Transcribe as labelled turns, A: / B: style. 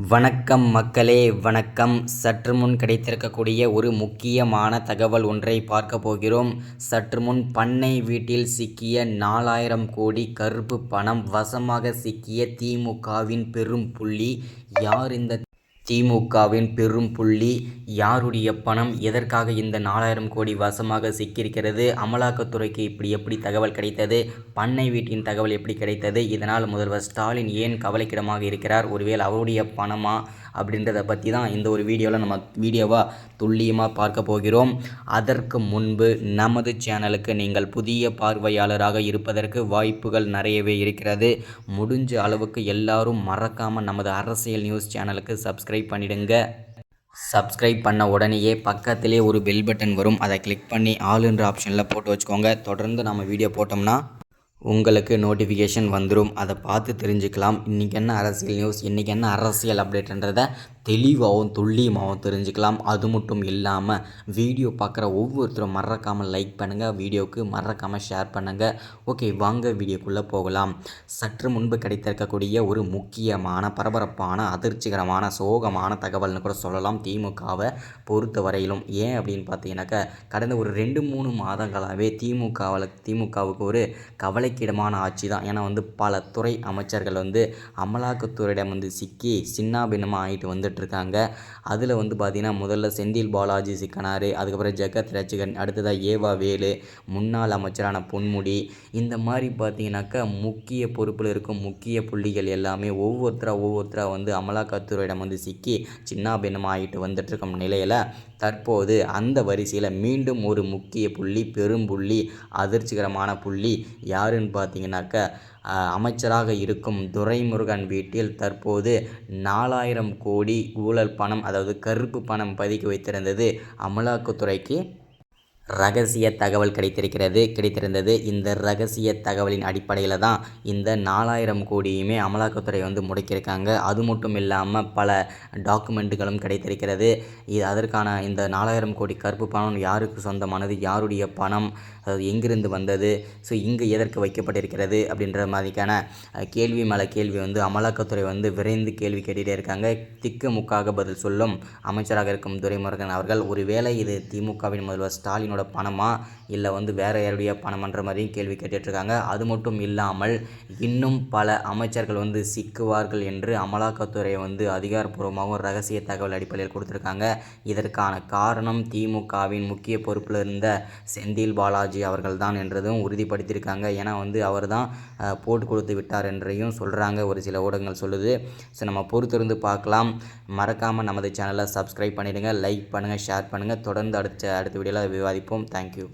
A: வணக்கம் மக்களே, வணக்கம். சற்று முன் கிடைத்திருக்கக்கூடிய ஒரு முக்கியமான தகவல் ஒன்றை பார்க்க போகிறோம். சற்று முன் பண்ணை வீட்டில் சிக்கிய 4000 கோடி கருப்பு பணம் வசமாக சிக்கிய திமுகவின் பெரும் புள்ளி யார்? இந்த திமுகவின் பெரும் புள்ளி யாருடைய பணம்? எதற்காக இந்த 4000 கோடி வசமாக சிக்கியிருக்கிறது? அமலாக்கத்துறைக்கு இப்படி எப்படி தகவல் கிடைத்தது? பண்ணை வீட்டின் தகவல் எப்படி கிடைத்தது? இதனால் முதல்வர் ஸ்டாலின் ஏன் கவலைக்கிடமாக இருக்கிறார்? ஒருவேளை அவருடைய பணமா அப்படின்றத பற்றி தான் இந்த ஒரு வீடியோவில் நம்ம துல்லியமாக பார்க்க போகிறோம். அதற்கு முன்பு நமது சேனலுக்கு நீங்கள் புதிய பார்வையாளராக இருப்பதற்கு வாய்ப்புகள் நிறையவே இருக்கிறது. முடிஞ்ச அளவுக்கு எல்லாரும் மறக்காமல் நமது அரசியல் நியூஸ் சேனலுக்கு சப்ஸ்கிரைப் பண்ணிடுங்க. சப்ஸ்கிரைப் பண்ண உடனேயே பக்கத்திலே ஒரு பெல் பட்டன் வரும். அதை கிளிக் பண்ணி ஆல்ன்ற ஆப்ஷனில் போட்டு வச்சுக்கோங்க. தொடர்ந்து நம்ம வீடியோ போட்டோம்னா உங்களுக்கு நோட்டிஃபிகேஷன் வந்துடும். அதை பார்த்து தெரிஞ்சுக்கலாம். இன்றைக்கி என்ன அரசியல் நியூஸ், இன்றைக்கி என்ன அரசியல் அப்டேட்ன்றதை தெளிவாகவும் துல்லியமாகவும் தெரிஞ்சுக்கலாம். அது மட்டும் இல்லாமல் வீடியோ பார்க்குற ஒவ்வொருத்தரும் மறக்காமல் லைக் பண்ணுங்கள், வீடியோவுக்கு மறக்காமல் ஷேர் பண்ணுங்கள். ஓகே, வாங்க வீடியோக்குள்ளே போகலாம். சற்று முன்பு கிடைத்திருக்கக்கூடிய ஒரு முக்கியமான பரபரப்பான அதிர்ச்சிகரமான சோகமான தகவல்னு கூட சொல்லலாம் திமுகவை பொறுத்த வரையிலும். ஏன் அப்படின்னு பார்த்தீங்கன்னாக்கா, கடந்த ஒரு 2-3 மாதங்களாகவே திமுகவுக்கு ஒரு கவலைக்கிடமான ஆட்சி தான். ஏன்னா பல துறை அமைச்சர்கள் அமலாக்கத்துறையிடம் சிக்கி சின்னாபின்னமாக ஆகிட்டு வந்துட்டுருக்காங்க. அதில் பார்த்திங்கன்னா முதல்ல செந்தில் பாலாஜி சிக்கினார், அதுக்கப்புறம் ஜெகத் ரட்சகன், அடுத்ததாக ஏவா வேலு, முன்னாள் அமைச்சரான பொன்முடி. இந்த மாதிரி பார்த்திங்கனாக்கா முக்கிய பொறுப்பில் இருக்கும் முக்கிய புள்ளிகள் எல்லாமே ஒவ்வொருத்தராக அமலாக்கத்துறையிடம் சிக்கி சின்னாபின்னமாக ஆகிட்டு வந்துட்டுருக்கும் நிலையில் தற்போது அந்த வரிசையில் மீண்டும் ஒரு முக்கிய புள்ளி, பெரும்புள்ளி, அதிர்ச்சிகரமான புள்ளி யாருன்னு பார்த்தீங்கன்னாக்கா, அமைச்சராக இருக்கும் துரைமுருகன் வீட்டில் தற்போது 4000 கோடி ஊழல் பணம், அதாவது கருப்பு பணம் பதுக்கி வைத்திருந்தது அமலாக்கத்துறைக்கு ரகசிய தகவல் கிடைத்திருந்தது. இந்த ரகசிய தகவலின் அடிப்படையில் தான் இந்த 4000 கோடியுமே அமலாக்கத்துறை முடக்கியிருக்காங்க. அது மட்டும் இல்லாமல் பல டாக்குமெண்ட்டுகளும் கிடைத்திருக்கிறது. அதற்கான இந்த 4000 கோடி கருப்பு பணம் யாருக்கு சொந்தமானது, யாருடைய பணம், அதாவது எங்கிருந்து வந்தது, ஸோ இங்கு எதற்கு வைக்கப்பட்டிருக்கிறது அப்படின்ற மாதிரிக்கான கேள்வி மேலே கேள்வி அமலாக்கத்துறை விரைந்து கேள்வி கேட்டுகிட்டே இருக்காங்க. திக்குமுக்காக பதில் சொல்லும் அமைச்சராக இருக்கும் துரைமுருகன் அவர்கள், ஒருவேளை இது திமுகவின் முதல்வர் ஸ்டாலினோட பணமா இல்லை வேறு யாருடைய பணம்ன்ற மாதிரியும் கேள்வி கேட்டுட்ருக்காங்க. அது மட்டும் இல்லாமல் இன்னும் பல அமைச்சர்கள் சிக்குவார்கள் என்று அமலாக்கத்துறை அதிகாரப்பூர்வமாகவும் ரகசிய தகவல் அடிப்படையில் கொடுத்துருக்காங்க. இதற்கான காரணம் திமுகவின் முக்கிய பொறுப்பில் இருந்த செந்தில் பாலாஜி அவர்கள் தான் என்றதும் உறுதிப்படுத்தியிருக்காங்க. ஏன்னா அவர் தான் போட்டு கொடுத்து விட்டார் என்றையும் சொல்கிறாங்க, ஒரு சில ஊடகங்கள் சொல்லுது. ஸோ நம்ம பொறுத்திருந்து பார்க்கலாம். மறக்காமல் நமது சேனலை சப்ஸ்கிரைப் பண்ணிவிடுங்க, லைக் பண்ணுங்கள், ஷேர் பண்ணுங்கள். தொடர்ந்து அடுத்த வீடியோவில் விவாதிப்போம். தேங்க்யூ.